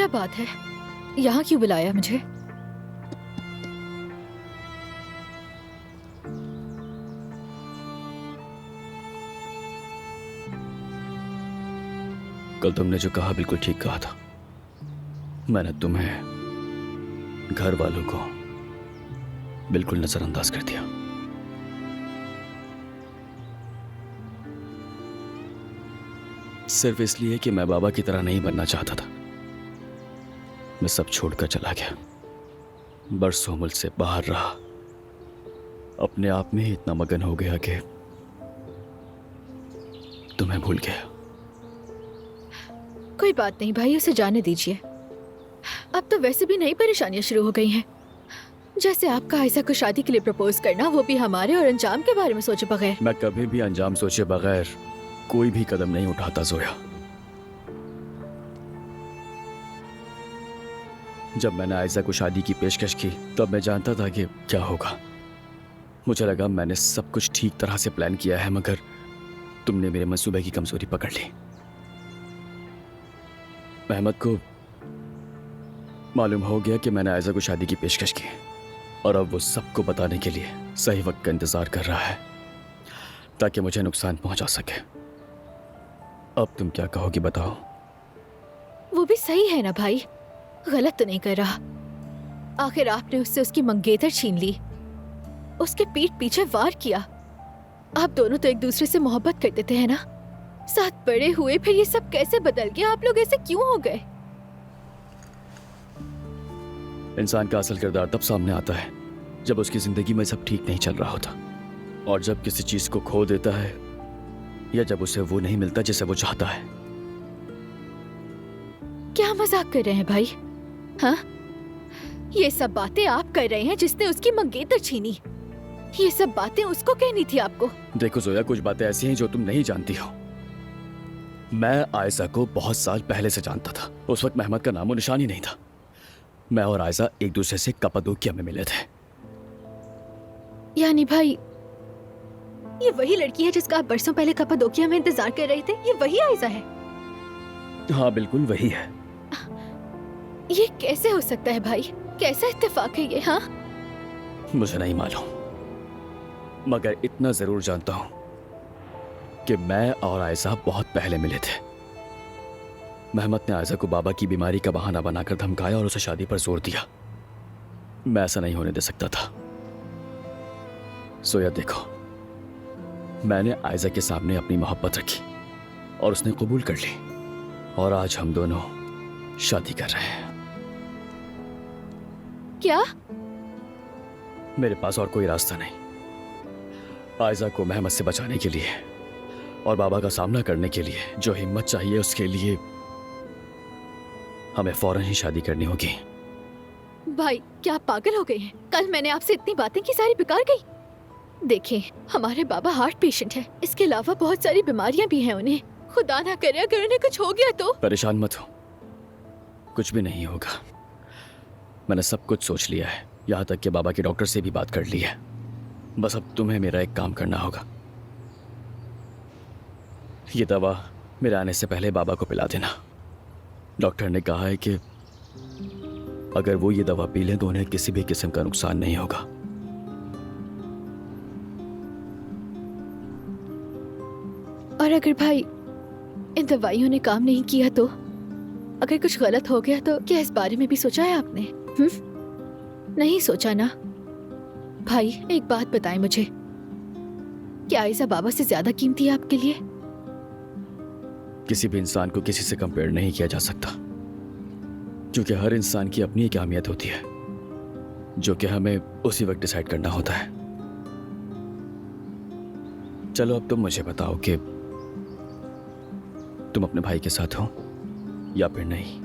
क्या बात है? यहाँ क्यों बुलाया मुझे? कल तुमने जो कहा बिल्कुल ठीक कहा था। मैंने तुम्हें, घर वालों को बिल्कुल नजरअंदाज कर दिया। सिर्फ इसलिए कि मैं बाबा की तरह नहीं बनना चाहता था। मैं सब छोड़कर चला गया, बरसों मुल्क से बाहर रहा, अपने आप में ही इतना मगन हो गया कि तुम्हें भूल गया। कोई बात नहीं भाई, उसे जाने दीजिए। अब तो वैसे भी नई परेशानियां शुरू हो गई हैं। जैसे आपका आयशा को शादी के लिए प्रपोज करना, वो भी हमारे और अंजाम के बारे में सोचे बगैर। मैं कभी भी अंजाम सोचे बगैर कोई भी कदम नहीं उठाता जोया। जब मैंने आयशा को शादी की पेशकश की तब मैं जानता था कि क्या होगा। मुझे लगा मैंने सब कुछ ठीक तरह से प्लान किया है, मगर तुमने मेरे मंसूबे की कमजोरी पकड़ ली। अहमद को मालूम हो गया कि मैंने आयशा को शादी की पेशकश की, और अब वो सबको बताने के लिए सही वक्त का इंतजार कर रहा है ताकि मुझे नुकसान पहुंचा सके। अब तुम क्या कहोगी बताओ? वो भी सही है ना भाई, गलत तो नहीं कर रहा। आखिर आपने उससे उसकी मंगेतर छीन ली, उसके पीठ पीछे वार किया। आप दोनों तो एक दूसरे से मोहब्बत करते थे, है ना? साथ बड़े हुए, फिर ये सब कैसे बदल गया? आप लोग ऐसे क्यों हो गए? इंसान का असल किरदार तब सामने आता है जब उसकी जिंदगी में सब ठीक नहीं चल रहा होता, और जब किसी चीज को खो देता है या जब उसे वो नहीं मिलता जिसे वो चाहता है। क्या मजाक कर रहे हैं भाई? हाँ, ये सब बातें आप कर रहे हैं जिसने उसकी मंगेतर छीनी। ये सब बातें उसको कहनी थी आपको। देखो जोया, कुछ बातें ऐसी हैं जो तुम नहीं जानती हो। मैं आयशा को बहुत साल पहले से जानता था। उस वक्त अहमद का नामो निशान ही नहीं था। मैं और आयशा एक दूसरे से कप्पादोकिया में मिले थे। यानी भाई, ये वही लड़की है जिसका आप बरसों पहले कप्पादोकिया में इंतजार कर रहे थे? ये वही आयशा है? हाँ बिल्कुल वही है। ये कैसे हो सकता है भाई? कैसा इत्तेफाक है ये? हाँ, मुझे नहीं मालूम, मगर इतना जरूर जानता हूं कि मैं और आयशा बहुत पहले मिले थे। महमद ने आयशा को बाबा की बीमारी का बहाना बनाकर धमकाया और उसे शादी पर जोर दिया। मैं ऐसा नहीं होने दे सकता था। सोया देखो, मैंने आयशा के सामने अपनी मोहब्बत रखी और उसने कबूल कर ली, और आज हम दोनों शादी कर रहे हैं। क्या? मेरे पास और कोई रास्ता नहीं। आयशा को महमद से बचाने के लिए और बाबा का सामना करने के लिए जो हिम्मत चाहिए, उसके लिए हमें फौरन ही शादी करनी होगी। भाई, क्या आप पागल हो गए हैं? कल मैंने आपसे इतनी बातें की, सारी बेकार गई। देखें, हमारे बाबा हार्ट पेशेंट हैं। इसके अलावा बहुत सारी बीमारियां भी हैं उन्हें। खुदा ना करे अगर उन्हें कुछ हो गया तो। परेशान मत हो, कुछ भी नहीं होगा। मैंने सब कुछ सोच लिया है, यहाँ तक कि बाबा के डॉक्टर से भी बात कर ली है। बस अब तुम्हें मेरा एक काम करना होगा। ये दवा मेरे आने से पहले बाबा को पिला देना। डॉक्टर ने कहा है कि अगर वो ये दवा पी लें तो उन्हें किसी भी किस्म का नुकसान नहीं होगा। और अगर भाई इन दवाइयों ने काम नहीं किया तो? अगर कुछ गलत हो गया तो? क्या इस बारे में भी सोचा है आपने? नहीं सोचा ना? भाई एक बात बताएं मुझे, क्या आयशा बाबा से ज्यादा कीमती है आपके लिए? किसी भी इंसान को किसी से कंपेयर नहीं किया जा सकता, क्योंकि हर इंसान की अपनी एक अहमियत होती है जो कि हमें उसी वक्त डिसाइड करना होता है। चलो अब तुम मुझे बताओ कि तुम अपने भाई के साथ हो या फिर नहीं।